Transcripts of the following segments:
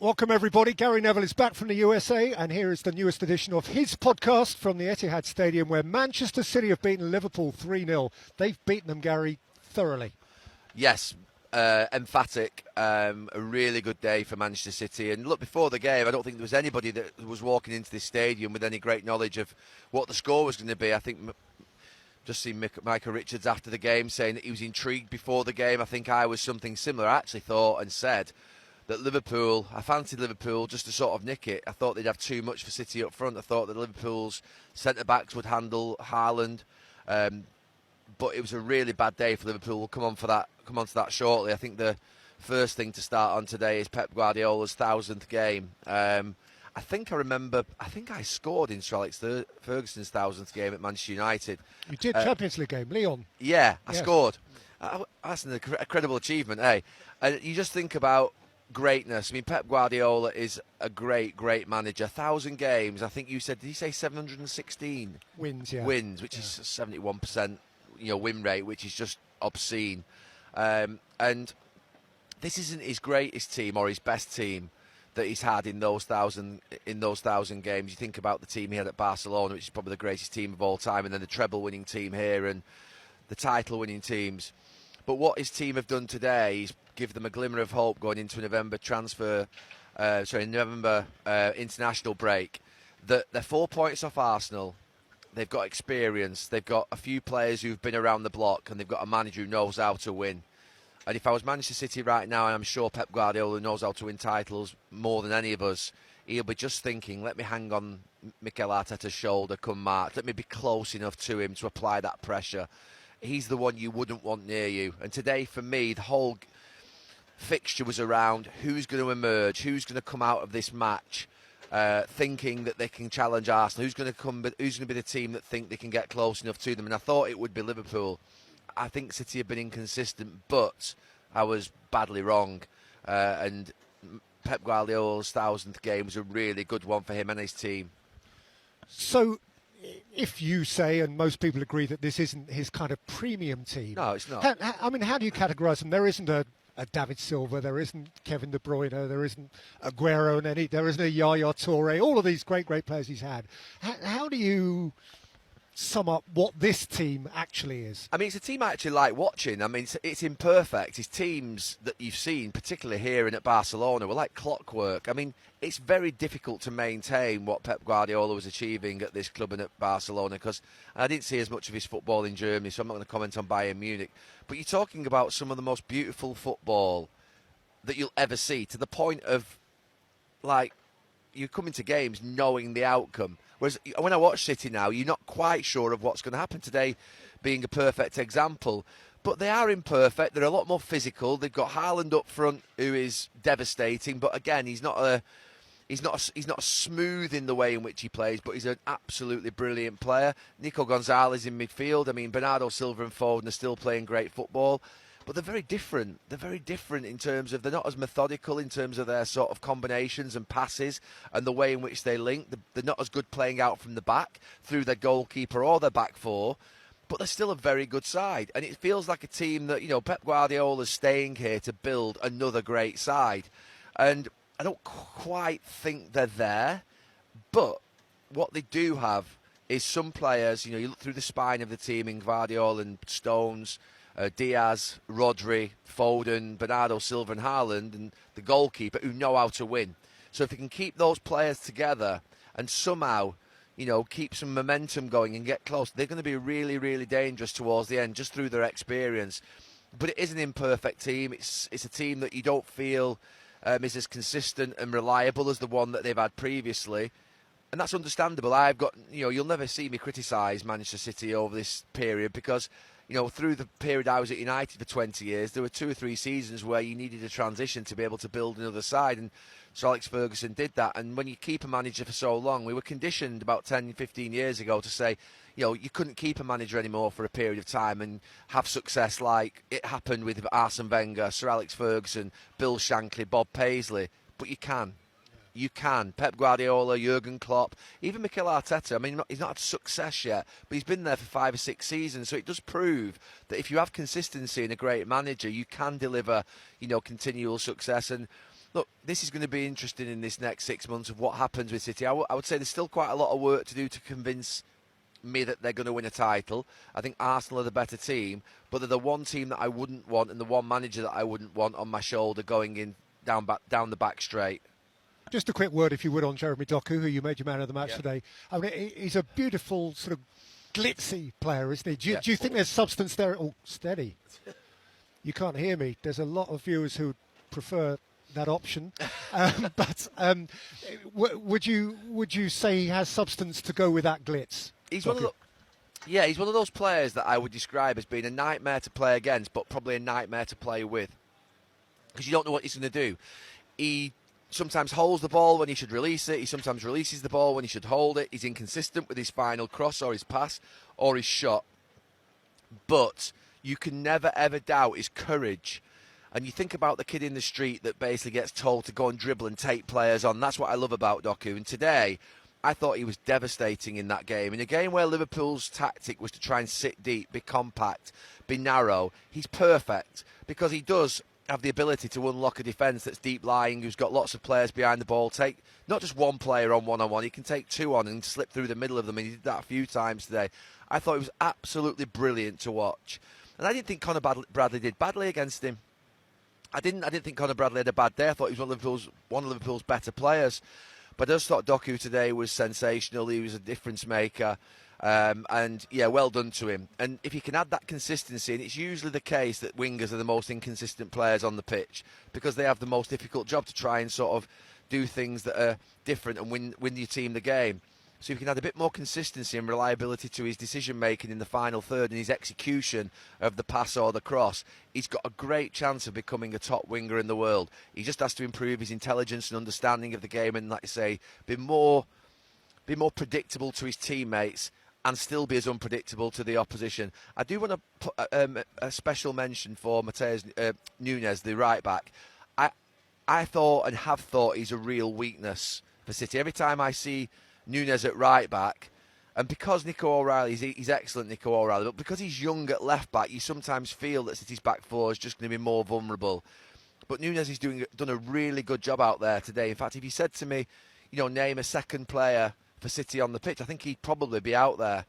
Welcome everybody. Gary Neville is back from the USA, and here is the newest edition of his podcast from the Etihad Stadium, where Manchester City have beaten Liverpool 3-0. They've beaten them, Gary, thoroughly. Yes, emphatic. A really good day for Manchester City. And look, before the game, I don't think there was anybody that was walking into this stadium with any great knowledge of what the score was going to be. I think just seen Michael Richards after the game saying that he was intrigued before the game. I think I was something similar. I actually thought and said that Liverpool, I fancied Liverpool just to sort of nick it. I thought they'd have too much for City up front. I thought that Liverpool's centre-backs would handle Haaland. But it was a really bad day for Liverpool. We'll come on to that shortly. I think the first thing to start on today is Pep Guardiola's 1,000th game. I think I scored in Sir Alex Ferguson's 1,000th game at Manchester United. You did, Champions League game, Lyon. Yeah, I scored. That's an incredible achievement, eh? And you just think about greatness. I mean, Pep Guardiola is a great, great manager. 1,000 games. I think you said, did you say 716 wins? Yeah, wins, which is 71%, win rate, which is just obscene. And this isn't his greatest team or his best team that he's had in those 1,000 games. You think about the team he had at Barcelona, which is probably the greatest team of all time, and then the treble-winning team here and the title-winning teams. But what his team have done today is give them a glimmer of hope going into a November international break. That they're 4 points off Arsenal. They've got experience. They've got a few players who've been around the block, and they've got a manager who knows how to win. And if I was Manchester City right now, and I'm sure Pep Guardiola knows how to win titles more than any of us, he'll be just thinking, let me hang on Mikel Arteta's shoulder come March. Let me be close enough to him to apply that pressure. He's the one you wouldn't want near you. And today, for me, the whole fixture was around who's going to emerge, who's going to come out of this match thinking that they can challenge Arsenal, who's going to be the team that think they can get close enough to them. And I thought it would be Liverpool. I think City have been inconsistent, but I was badly wrong. And Pep Guardiola's 1,000th game was a really good one for him and his team. So, if you say, and most people agree, that this isn't his kind of premium team. No, it's not. How do you categorise them? There isn't a David Silva, there isn't Kevin De Bruyne, there isn't Aguero, there isn't a Yaya Toure, all of these great players he's had. How do you sum up what this team actually is? I mean, it's a team I actually like watching. I mean, it's imperfect. It's teams that you've seen, particularly here and at Barcelona, were like clockwork. I mean, it's very difficult to maintain what Pep Guardiola was achieving at this club and at Barcelona, because I didn't see as much of his football in Germany, so I'm not going to comment on Bayern Munich. But you're talking about some of the most beautiful football that you'll ever see, to the point of, like, you come into games knowing the outcome. Whereas when I watch City now, you're not quite sure of what's going to happen today, being a perfect example. But they are imperfect. They're a lot more physical. They've got Haaland up front, who is devastating. But again, he's not smooth in the way in which he plays, but he's an absolutely brilliant player. Nico Gonzalez in midfield. I mean, Bernardo Silva and Foden are still playing great football. But they're very different. They're very different in terms of, they're not as methodical in terms of their sort of combinations and passes and the way in which they link. They're not as good playing out from the back through their goalkeeper or their back four, but they're still a very good side. And it feels like a team that, Pep Guardiola's staying here to build another great side. And I don't quite think they're there, but what they do have is some players, you look through the spine of the team in Guardiola and Stones, Diaz, Rodri, Foden, Bernardo Silva and Haaland, and the goalkeeper, who know how to win. So if they can keep those players together and somehow, keep some momentum going and get close, they're going to be really, really dangerous towards the end, just through their experience. But it is an imperfect team. It's a team that you don't feel is as consistent and reliable as the one that they've had previously. And that's understandable. You'll never see me criticise Manchester City over this period, because through the period I was at United for 20 years, there were 2 or 3 seasons where you needed a transition to be able to build another side, and Sir Alex Ferguson did that. And when you keep a manager for so long, we were conditioned about 10, 15 years ago to say, you couldn't keep a manager anymore for a period of time and have success like it happened with Arsene Wenger, Sir Alex Ferguson, Bill Shankly, Bob Paisley. But you can. You can. Pep Guardiola, Jurgen Klopp, even Mikel Arteta. I mean, he's not had success yet, but he's been there for 5 or 6 seasons. So it does prove that if you have consistency in a great manager, you can deliver, continual success. And Look, this is going to be interesting in this next 6 months of what happens with City. I would say there's still quite a lot of work to do to convince me that they're going to win a title. I think Arsenal are the better team, but they're the one team that I wouldn't want and the one manager that I wouldn't want on my shoulder going in down the back straight. Just a quick word, if you would, on Jeremy Doku, who you made your man of the match Yeah. today. I mean, he's a beautiful, sort of glitzy player, isn't he? Do Yeah. you think there's substance there? Oh, steady. You can't hear me. There's a lot of viewers who prefer that option. Would you say he has substance to go with that glitz? He's Doku? he's one of those players that I would describe as being a nightmare to play against, but probably a nightmare to play with, because you don't know what he's going to do. He sometimes holds the ball when he should release it. He sometimes releases the ball when he should hold it. He's inconsistent with his final cross or his pass or his shot. But you can never, ever doubt his courage. And you think about the kid in the street that basically gets told to go and dribble and take players on. That's what I love about Doku. And today, I thought he was devastating in that game. In a game where Liverpool's tactic was to try and sit deep, be compact, be narrow, he's perfect, because he does have the ability to unlock a defence that's deep lying, who's got lots of players behind the ball, take not just one player on one-on-one, he can take two on and slip through the middle of them, and he did that a few times today. I thought it was absolutely brilliant to watch. And I didn't think Conor Bradley did badly against him. I didn't think Conor Bradley had a bad day. I thought he was one of Liverpool's better players. But I just thought Doku today was sensational. He was a difference maker. And, yeah, well done to him. And if he can add that consistency, and it's usually the case that wingers are the most inconsistent players on the pitch, because they have the most difficult job to try and sort of do things that are different and win your team the game. So if he can add a bit more consistency and reliability to his decision-making in the final third and his execution of the pass or the cross, he's got a great chance of becoming a top winger in the world. He just has to improve his intelligence and understanding of the game and, like I say, be more predictable to his teammates and still be as unpredictable to the opposition. I do want to put a special mention for Mateus Nunes, the right-back. I thought and have thought he's a real weakness for City. Every time I see Nunes at right back, and because Nico O'Reilly, he's excellent, Nico O'Reilly, but because he's young at left back, you sometimes feel that City's back four is just going to be more vulnerable. But Nunes has done a really good job out there today. In fact, if you said to me, name a second player for City on the pitch, I think he'd probably be out there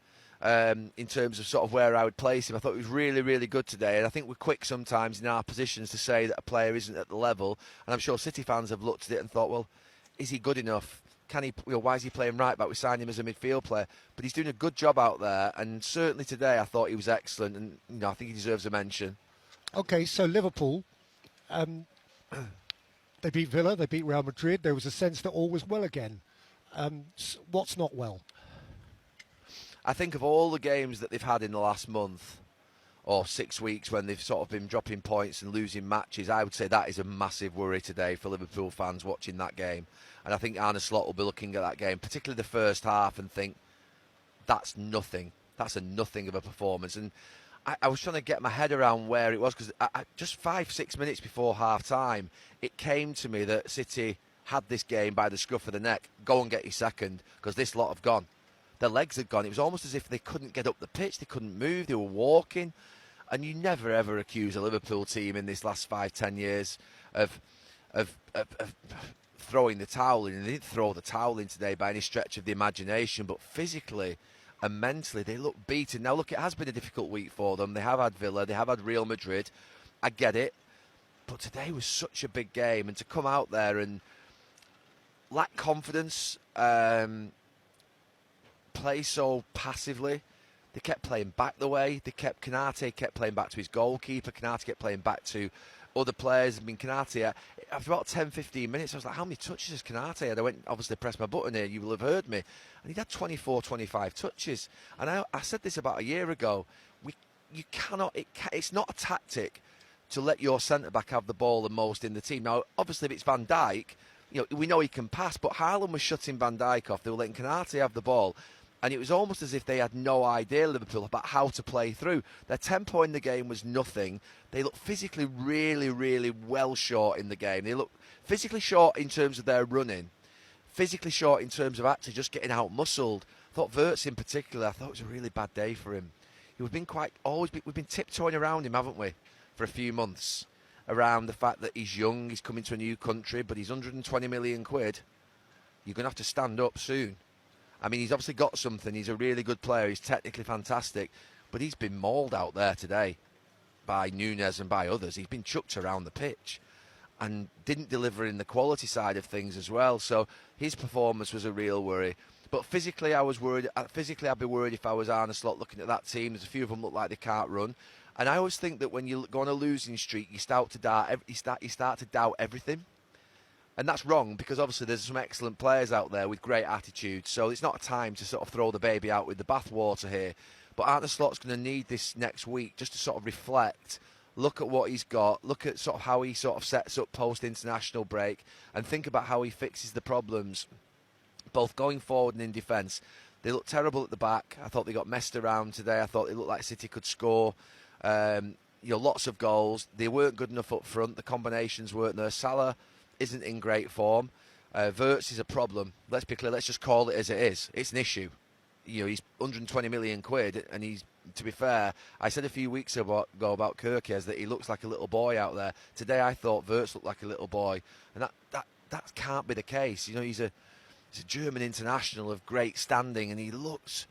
in terms of sort of where I would place him. I thought he was really, really good today, and I think we're quick sometimes in our positions to say that a player isn't at the level, and I'm sure City fans have looked at it and thought, well, is he good enough? Can he? Why is he playing right back? We signed him as a midfield player, but he's doing a good job out there. And certainly today, I thought he was excellent, and I think he deserves a mention. Okay, so Liverpool, they beat Villa, they beat Real Madrid. There was a sense that all was well again. What's not well? I think of all the games that they've had in the last month or 6 weeks when they've sort of been dropping points and losing matches, I would say that is a massive worry today for Liverpool fans watching that game. And I think Arne Slot will be looking at that game, particularly the first half, and think, that's nothing. That's a nothing of a performance. And I was trying to get my head around where it was, because just 5-6 minutes before half-time, it came to me that City had this game by the scruff of the neck. Go and get your second, because this lot have gone. Their legs had gone. It was almost as if they couldn't get up the pitch. They couldn't move. They were walking. And you never, ever accuse a Liverpool team in this last 5-10 years of throwing the towel in. And they didn't throw the towel in today by any stretch of the imagination, but physically and mentally they look beaten. Now, look, it has been a difficult week for them. They have had Villa. They have had Real Madrid. I get it. But today was such a big game. And to come out there and lack confidence, play so passively. They kept playing back the way. Konate kept playing back to his goalkeeper. Konate kept playing back to other players. I mean, Konate, after about 10-15 minutes, I was like, how many touches has Konate had? I went, obviously, pressed my button here. You will have heard me. And he'd had 24-25 touches. And I said this about a year ago. You cannot, it's not a tactic to let your centre-back have the ball the most in the team. Now, obviously, if it's Van Dijk, we know he can pass, but Haaland was shutting Van Dijk off. They were letting Konate have the ball. And it was almost as if they had no idea, Liverpool, about how to play through. Their tempo in the game was nothing. They looked physically really, really well short in the game. They looked physically short in terms of their running, physically short in terms of actually just getting out-muscled. I thought Wirtz in particular, I thought it was a really bad day for him. We've been tiptoeing around him, haven't we, for a few months. around the fact that he's young, he's coming to a new country, but he's 120 million quid. You're going to have to stand up soon. I mean, he's obviously got something. He's a really good player. He's technically fantastic. But he's been mauled out there today by Núñez and by others. He's been chucked around the pitch and didn't deliver in the quality side of things as well. So his performance was a real worry. But physically, I was worried. Physically, I'd be worried if I was Arne Slot looking at that team. There's a few of them look like they can't run. And I always think that when you go on a losing streak, you start to doubt everything. And that's wrong, because obviously there's some excellent players out there with great attitudes. So it's not a time to sort of throw the baby out with the bathwater here. But Arne Slot's going to need this next week just to sort of reflect, look at what he's got, look at sort of how he sort of sets up post-international break, and think about how he fixes the problems, both going forward and in defence. They look terrible at the back. I thought they got messed around today. I thought it looked like City could score. Lots of goals. They weren't good enough up front. The combinations weren't there. Salah isn't in great form. Wirtz is a problem. Let's be clear. Let's just call it as it is. It's an issue. He's 120 million quid, and he's, to be fair, I said a few weeks ago about Kirkes that he looks like a little boy out there. Today I thought Wirtz looked like a little boy, and that can't be the case. He's a German international of great standing, and he looks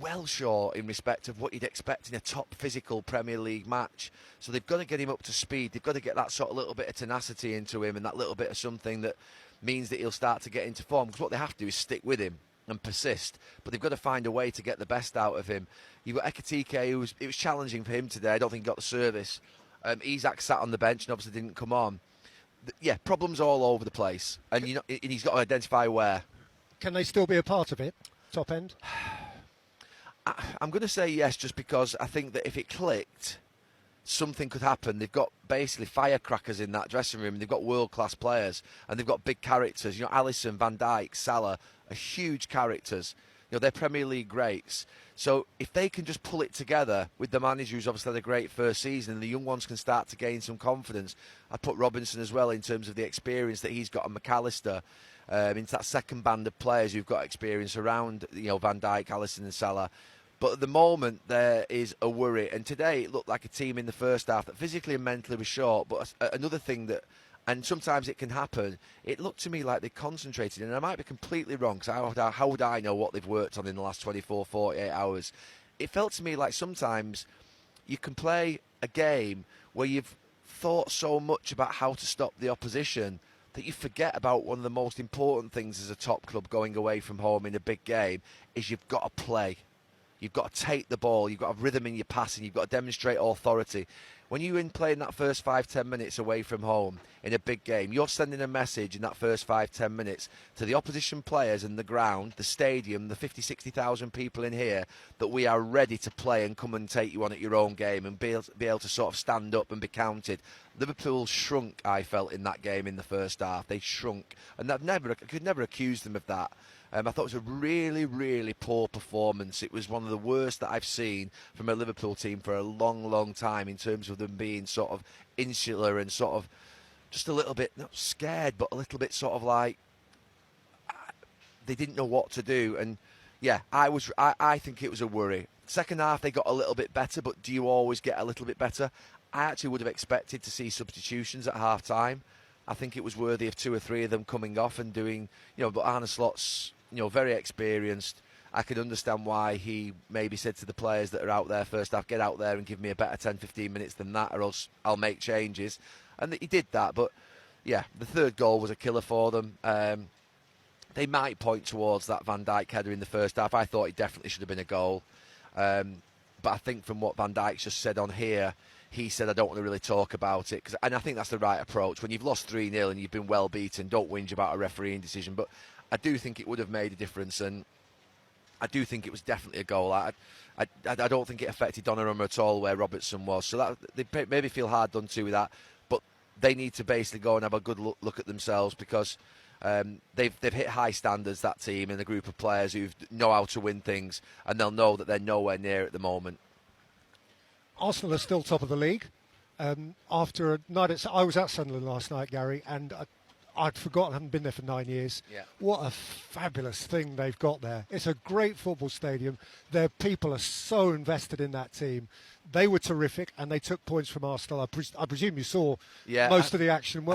well short in respect of what you'd expect in a top physical Premier League match. So they've got to get him up to speed. They've got to get that sort of little bit of tenacity into him, and that little bit of something that means that he'll start to get into form. Because what they have to do is stick with him and persist. But they've got to find a way to get the best out of him. You've got Ekitike, it was challenging for him today. I don't think he got the service. Isak sat on the bench and obviously didn't come on. Yeah, problems all over the place. And he's got to identify where. Can they still be a part of it, top end? I'm going to say yes, just because I think that if it clicked, something could happen. They've got basically firecrackers in that dressing room. They've got world-class players, and they've got big characters. Alisson, Van Dijk, Salah are huge characters. They're Premier League greats. So if they can just pull it together with the manager who's obviously had a great first season, and the young ones can start to gain some confidence. I'd put Robinson as well in terms of the experience that he's got, and McAllister into that second band of players who've got experience around Van Dijk, Alisson and Salah. But at the moment, there is a worry. And today, it looked like a team in the first half that physically and mentally was short. But another thing that, and sometimes it can happen, it looked to me like they concentrated. And I might be completely wrong, because how would I know what they've worked on in the last 24, 48 hours? It felt to me like sometimes you can play a game where you've thought so much about how to stop the opposition that you forget about one of the most important things as a top club going away from home in a big game is you've got to play. You've got to take the ball. You've got to have rhythm in your passing. You've got to demonstrate authority. When you're in playing that first 5-10 minutes away from home in a big game, you're sending a message in that first 5-10 minutes to the opposition players and the ground, the stadium, the 50,000-60,000 people in here, that we are ready to play and come and take you on at your own game and be able to sort of stand up and be counted. Liverpool shrunk, I felt, in that game in the first half. They shrunk. And I could never accuse them of that. I thought it was a really, really poor performance. It was one of the worst that I've seen from a Liverpool team for a long, long time, in terms of them being sort of insular and sort of just a little bit, not scared, but a little bit sort of like they didn't know what to do. And yeah, I think it was a worry. Second half, they got a little bit better, but do you always get a little bit better? I actually would have expected to see substitutions at half time. I think it was worthy of 2 or 3 of them coming off and doing, but Arne Slot's, very experienced. I could understand why he maybe said to the players that are out there first half, get out there and give me a better 10-15 minutes than that, or else I'll make changes. And he did that, but yeah, the third goal was a killer for them. They might point towards that Van Dijk header in the first half. I thought it definitely should have been a goal. But I think from what Van Dijk's just said on here, he said, I don't want to really talk about it. And I think that's the right approach. When you've lost 3-0 and you've been well beaten, don't whinge about a refereeing decision. But I do think it would have made a difference, and I do think it was definitely a goal. I don't think it affected Donnarumma at all where Robertson was. So that, they maybe feel hard done to with that. But they need to basically go and have a good look at themselves, because they've hit high standards, that team, and a group of players who know how to win things, and they'll know that they're nowhere near at the moment. Arsenal are still top of the league. After a night I was at Sunderland last night, Gary, and I'd forgotten, I haven't been there for 9 years. Yeah. What a fabulous thing they've got there. It's a great football stadium. Their people are so invested in that team. They were terrific, and they took points from Arsenal. I presume you saw most of the action.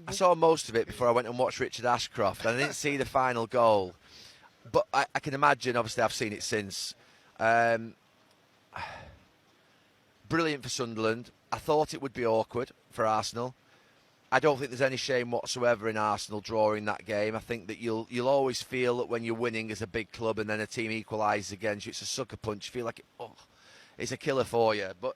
I saw most of it before I went and watched Richard Ashcroft, and I didn't see the final goal. But I can imagine, obviously I've seen it since. Brilliant for Sunderland. I thought it would be awkward for Arsenal. I don't think there's any shame whatsoever in Arsenal drawing that game. I think that you'll always feel that when you're winning as a big club and then a team equalises against you, it's a sucker punch. You feel like it's a killer for you. But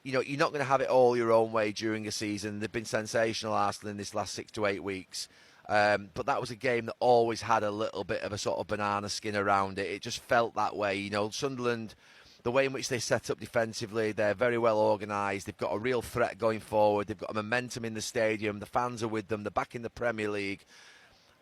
you're not going to have it all your own way during a season. They've been sensational, Arsenal, in this last 6 to 8 weeks. But that was a game that always had a little bit of a sort of banana skin around it. It just felt that way. Sunderland, the way in which they set up defensively, they're very well organised. They've got a real threat going forward. They've got a momentum in the stadium. The fans are with them. They're back in the Premier League.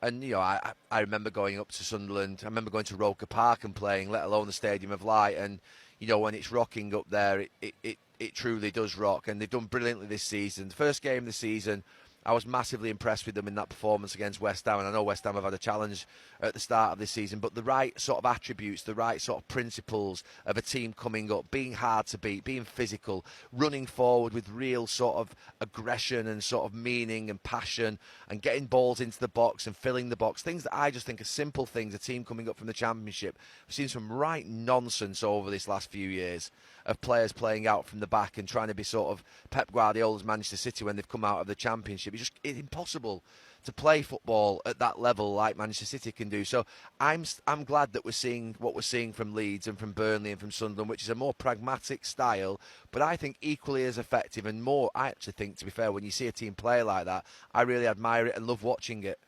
And, I remember going up to Sunderland. I remember going to Roker Park and playing, let alone the Stadium of Light. And, when it's rocking up there, it truly does rock. And they've done brilliantly this season. The first game of the season, I was massively impressed with them in that performance against West Ham, and I know West Ham have had a challenge at the start of this season, but the right sort of attributes, the right sort of principles of a team coming up, being hard to beat, being physical, running forward with real sort of aggression and sort of meaning and passion, and getting balls into the box and filling the box, things that I just think are simple things. A team coming up from the Championship, we've seen some right nonsense over this last few years of players playing out from the back and trying to be sort of Pep Guardiola's Manchester City when they've come out of the Championship. It's impossible to play football at that level like Manchester City can do. So I'm glad that we're seeing what we're seeing from Leeds and from Burnley and from Sunderland, which is a more pragmatic style, but I think equally as effective and more. I actually think, to be fair, when you see a team play like that, I really admire it and love watching it.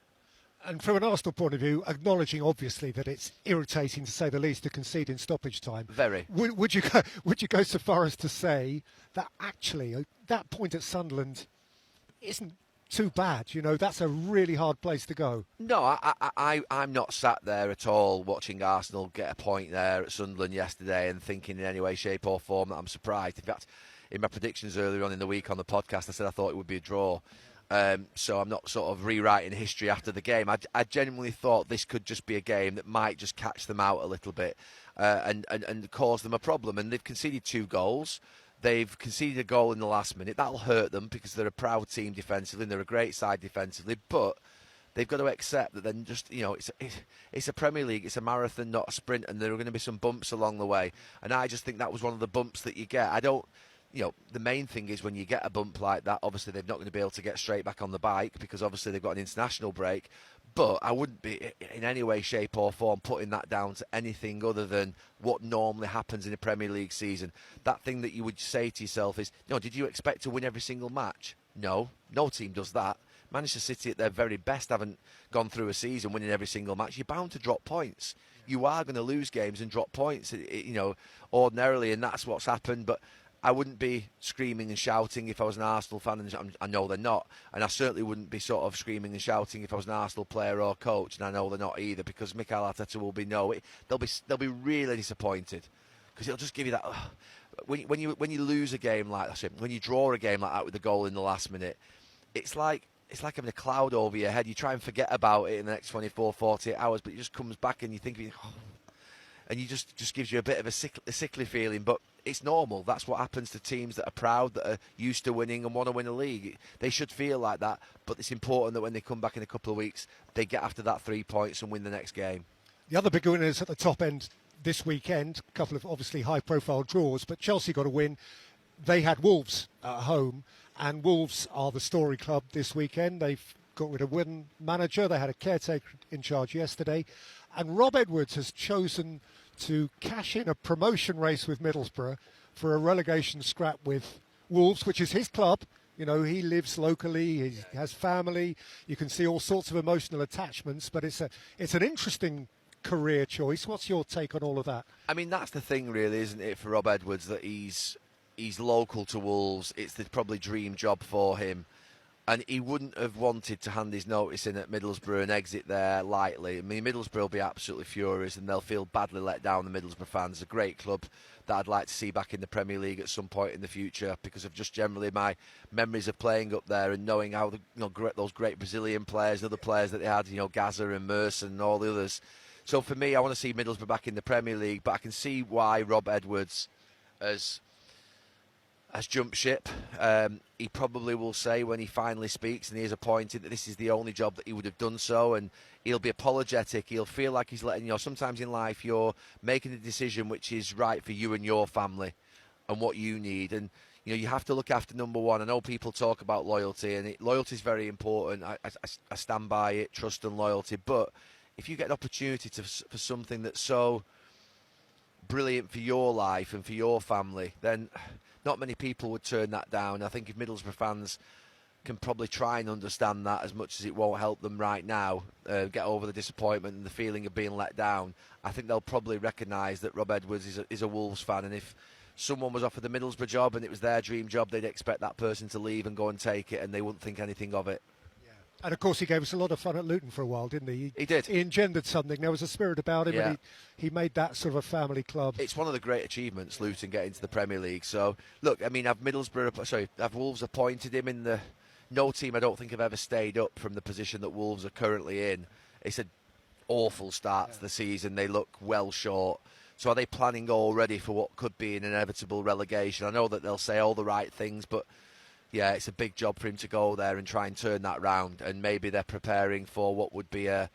And from an Arsenal point of view, acknowledging obviously that it's irritating to say the least to concede in stoppage time. Very. Would you go so far as to say that actually that point at Sunderland isn't too bad? That's a really hard place to go. No, I'm not sat there at all watching Arsenal get a point there at Sunderland yesterday and thinking in any way, shape or form that I'm surprised. In fact, in my predictions earlier on in the week on the podcast, I said I thought it would be a draw. So I'm not sort of rewriting history after the game. I genuinely thought this could just be a game that might just catch them out a little bit and cause them a problem. And they've conceded 2 goals. They've conceded a goal in the last minute. That'll hurt them because they're a proud team defensively and they're a great side defensively. But they've got to accept that then just, it's a Premier League, it's a marathon, not a sprint, and there are going to be some bumps along the way. And I just think that was one of the bumps that you get. The main thing is when you get a bump like that, obviously they're not going to be able to get straight back on the bike because obviously they've got an international break. But I wouldn't be in any way, shape or form putting that down to anything other than what normally happens in a Premier League season. That thing that you would say to yourself is, did you expect to win every single match? No team does that. Manchester City at their very best haven't gone through a season winning every single match. You're bound to drop points. You are going to lose games and drop points, ordinarily, and that's what's happened. But I wouldn't be screaming and shouting if I was an Arsenal fan, and I know they're not. And I certainly wouldn't be sort of screaming and shouting if I was an Arsenal player or coach, and I know they're not either, because Mikel Arteta will be they'll be really disappointed, because it'll just give you that. When you lose a game like that, when you draw a game like that with a goal in the last minute, it's like having a cloud over your head. You try and forget about it in the next 24, 48 hours, but it just comes back and you think, and you just gives you a bit of a sickly feeling. But it's normal. That's what happens to teams that are proud, that are used to winning and want to win a league. They should feel like that, but it's important that when they come back in a couple of weeks, they get after that 3 points and win the next game. The other big winners at the top end this weekend, a couple of obviously high-profile draws, but Chelsea got a win. They had Wolves at home, and Wolves are the story club this weekend. They've got rid of one manager. They had a caretaker in charge yesterday, and Rob Edwards has chosen to cash in a promotion race with Middlesbrough for a relegation scrap with Wolves, which is his club. He lives locally, he has family. You can see all sorts of emotional attachments, but it's an interesting career choice. What's your take on all of that? I mean, that's the thing, really, isn't it, for Rob Edwards, that he's local to Wolves. It's the probably dream job for him. And he wouldn't have wanted to hand his notice in at Middlesbrough and exit there lightly. I mean, Middlesbrough will be absolutely furious and they'll feel badly let down, the Middlesbrough fans. A great club that I'd like to see back in the Premier League at some point in the future because of just generally my memories of playing up there and knowing how those great Brazilian players, other players that they had, Gaza and Mercer and all the others. So for me, I want to see Middlesbrough back in the Premier League, but I can see why Rob Edwards has jumped ship. He probably will say when he finally speaks and he is appointed that this is the only job that he would have done so, and he'll be apologetic. He'll feel like he's letting, sometimes in life you're making a decision which is right for you and your family and what you need, and you have to look after number one. I know people talk about loyalty, and loyalty is very important. I stand by it, trust and loyalty, but if you get an opportunity for something that's so brilliant for your life and for your family, then not many people would turn that down. I think if Middlesbrough fans can probably try and understand that, as much as it won't help them right now, get over the disappointment and the feeling of being let down, I think they'll probably recognise that Rob Edwards is a Wolves fan, and if someone was offered the Middlesbrough job and it was their dream job, they'd expect that person to leave and go and take it, and they wouldn't think anything of it. And of course, he gave us a lot of fun at Luton for a while, didn't he? He did. He engendered something. There was a spirit about him, Yeah. and he made that sort of a family club. It's one of the great achievements, Luton getting to the Premier League. So, look, I mean, have Wolves appointed him in the... No team, I don't think, have ever stayed up from the position that Wolves are currently in. It's an awful start to the season. They look well short. So are they planning already for what could be an inevitable relegation? I know that they'll say all the right things, but... yeah, it's a big job for him to go there and try and turn that round, and maybe they're preparing for what would be a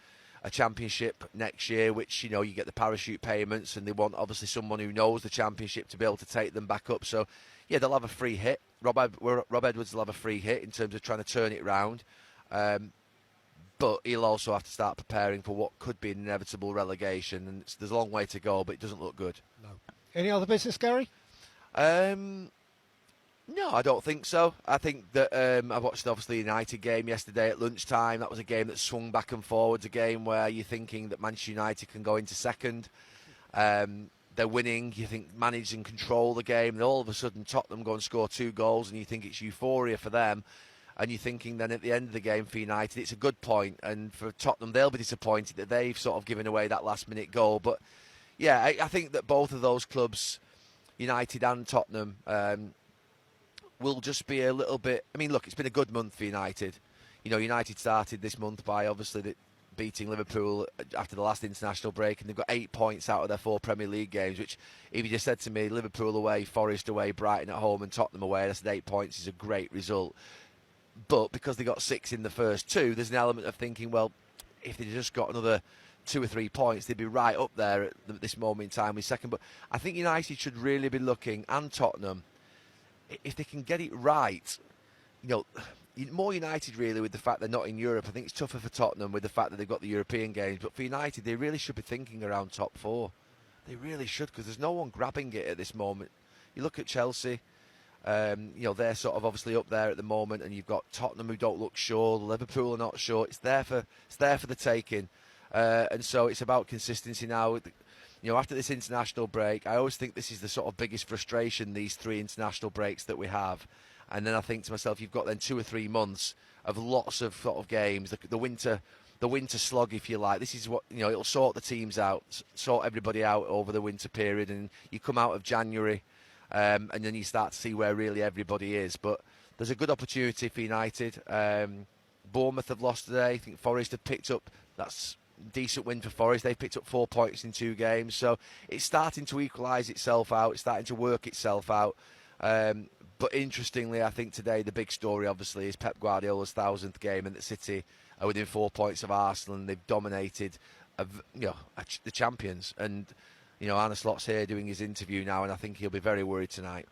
championship next year, which, you get the parachute payments, and they want obviously someone who knows the championship to be able to take them back up. So, yeah, they'll have a free hit. Rob Edwards will have a free hit in terms of trying to turn it round, but he'll also have to start preparing for what could be an inevitable relegation, and there's a long way to go, but it doesn't look good. No. Any other business, Gary? No, I don't think so. I think that I watched obviously the United game yesterday at lunchtime. That was a game that swung back and forwards, a game where you're thinking that Manchester United can go into second. They're winning, you think manage and control the game, and all of a sudden Tottenham go and score 2 goals, and you think it's euphoria for them. And you're thinking then at the end of the game for United, it's a good point, and for Tottenham, they'll be disappointed that they've sort of given away that last-minute goal. But, yeah, I think that both of those clubs, United and Tottenham, will just be a little bit... I mean, look, it's been a good month for United. United started this month by obviously beating Liverpool after the last international break, and they've got 8 points out of their 4 Premier League games, which, if you just said to me, Liverpool away, Forest away, Brighton at home and Tottenham away, I said 8 points is a great result. But because they got 6 in the first 2, there's an element of thinking, well, if they just got another 2 or 3 points, they'd be right up there at this moment in time with second. But I think United should really be looking, and Tottenham, if they can get it right, more United really with the fact they're not in Europe. I think it's tougher for Tottenham with the fact that they've got the European games. But for United, they really should be thinking around top 4. They really should, because there's no one grabbing it at this moment. You look at Chelsea, they're sort of obviously up there at the moment, and you've got Tottenham who don't look sure. Liverpool are not sure. It's there for the taking, and so it's about consistency now. After this international break, I always think this is the sort of biggest frustration, these 3 international breaks that we have. And then I think to myself, you've got then 2 or 3 months of lots of sort of games, the winter slog, if you like. This is what, it'll sort the teams out, sort everybody out over the winter period, and you come out of January, and then you start to see where really everybody is. But there's a good opportunity for United. Bournemouth have lost today. I think Forest have picked up, that's decent win for Forest. They've picked up 4 points in 2 games, so it's starting to equalise itself out. It's starting to work itself out. But interestingly, I think today the big story obviously is Pep Guardiola's 1,000th game, and that City are within 4 points of Arsenal, and they've dominated the champions. And Arne Slot's here doing his interview now, and I think he'll be very worried tonight.